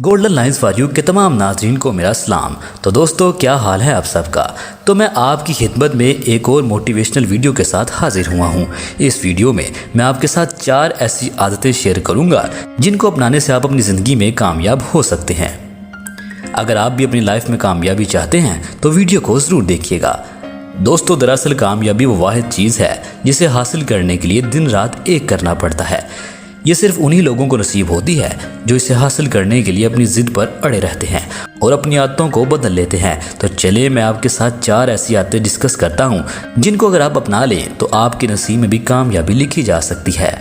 Golden lines for you के तमाम नाज़रीन को मेरा सलाम। तो दोस्तों, क्या हाल है आप सबका। तो मैं आपकी खिदमत में एक और मोटिवेशनल वीडियो के साथ हाजिर हुआ हूँ। इस वीडियो में मैं आपके साथ 4 ऐसी आदतें शेयर करूँगा जिनको अपनाने से आप अपनी ज़िंदगी में कामयाब हो सकते हैं। अगर आप भी अपनी लाइफ में कामयाबी चाहते हैं तो वीडियो को ज़रूर देखिएगा। दोस्तों, दरअसल कामयाबी वो वाहिद चीज़ है जिसे हासिल करने के लिए दिन रात एक करना पड़ता है। ये सिर्फ उन्हीं लोगों को नसीब होती है जो इसे हासिल करने के लिए अपनी ज़िद पर अड़े रहते हैं और अपनी आदतों को बदल लेते हैं। तो चलिए मैं आपके साथ 4 ऐसी आदतें डिस्कस करता हूँ जिनको अगर आप अपना लें तो आपके नसीब में भी कामयाबी लिखी जा सकती है।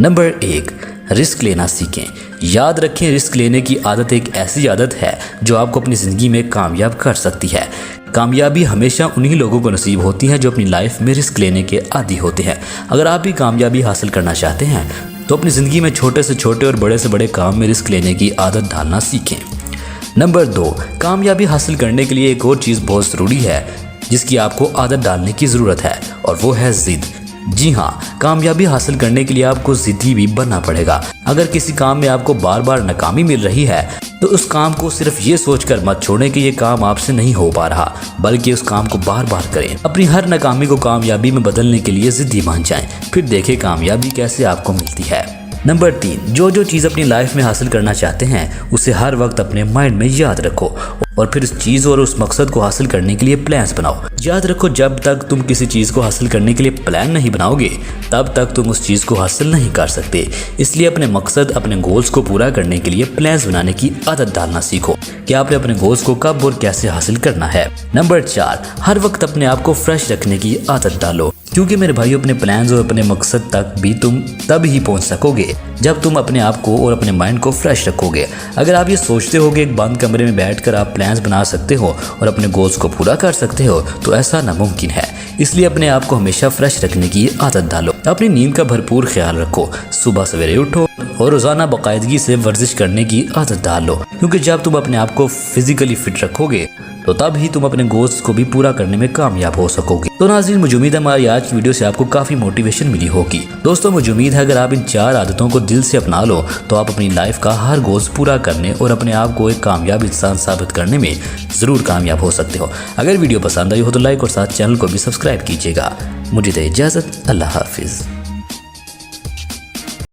नंबर 1, रिस्क लेना सीखें। याद रखें, रिस्क लेने की आदत एक ऐसी आदत है जो आपको अपनी ज़िंदगी में कामयाब कर सकती है। कामयाबी हमेशा उन्हीं लोगों को नसीब होती है जो अपनी लाइफ में रिस्क लेने के आदी होते हैं। अगर आप भी कामयाबी हासिल करना चाहते हैं तो अपनी ज़िंदगी में छोटे से छोटे और बड़े से बड़े काम में रिस्क लेने की आदत डालना सीखें। नंबर 2, कामयाबी हासिल करने के लिए एक और चीज़ बहुत ज़रूरी है जिसकी आपको आदत डालने की ज़रूरत है और वो है ज़िद। जी हाँ, कामयाबी हासिल करने के लिए आपको ज़िद्दी भी बनना पड़ेगा। अगर किसी काम में आपको बार बार नाकामी मिल रही है तो उस काम को सिर्फ ये सोचकर मत छोड़ें कि ये काम आपसे नहीं हो पा रहा, बल्कि उस काम को बार बार करें। अपनी हर नाकामी को कामयाबी में बदलने के लिए ज़िद्दी बन जाएं, फिर देखें कामयाबी कैसे आपको मिलती है। नंबर 3, जो चीज़ अपनी लाइफ में हासिल करना चाहते हैं उसे हर वक्त अपने माइंड में याद रखो और फिर उस चीज़ और उस मकसद को हासिल करने के लिए प्लान्स बनाओ। याद रखो, जब तक तुम किसी चीज़ को हासिल करने के लिए प्लान नहीं बनाओगे तब तक तुम उस चीज़ को हासिल नहीं कर सकते। इसलिए अपने मकसद, अपने गोल्स को पूरा करने के लिए प्लान्स बनाने की आदत डालना सीखो कि आपने अपने गोल्स को कब और कैसे हासिल करना है। नंबर 4, हर वक्त अपने आप को फ्रेश रखने की आदत डालो, क्योंकि मेरे भाइयों, अपने प्लान्स और अपने मकसद तक भी तुम तब ही पहुंच सकोगे जब तुम अपने आप को और अपने माइंड को फ्रेश रखोगे। अगर आप ये सोचते हो कि एक बंद कमरे में बैठकर आप प्लान्स बना सकते हो और अपने गोल्स को पूरा कर सकते हो तो ऐसा नामुमकिन है। इसलिए अपने आप को हमेशा फ्रेश रखने की आदत डालो। अपनी नींद का भरपूर ख्याल रखो, सुबह सवेरे उठो और रोज़ाना बाकायदगी से वर्जिश करने की आदत डालो, क्योंकि जब तुम अपने आप को फिजिकली फिट रखोगे तो तब ही तुम अपने गोल्स को भी पूरा करने में कामयाब हो सकोगे। तो नाज़रीन, मुझे उम्मीद है हमारी आज की वीडियो से आपको काफ़ी मोटिवेशन मिली होगी। दोस्तों, मुझे उम्मीद है अगर आप इन 4 आदतों को दिल से अपना लो तो आप अपनी लाइफ का हर गोल्स पूरा करने और अपने आप को एक कामयाब इंसान साबित करने में ज़रूर कामयाब हो सकते हो। अगर वीडियो पसंद आई हो तो लाइक और साथ चैनल को भी सब्सक्राइब कीजिएगा। मुझे दे इजाज़त, अल्लाह हाफिज़।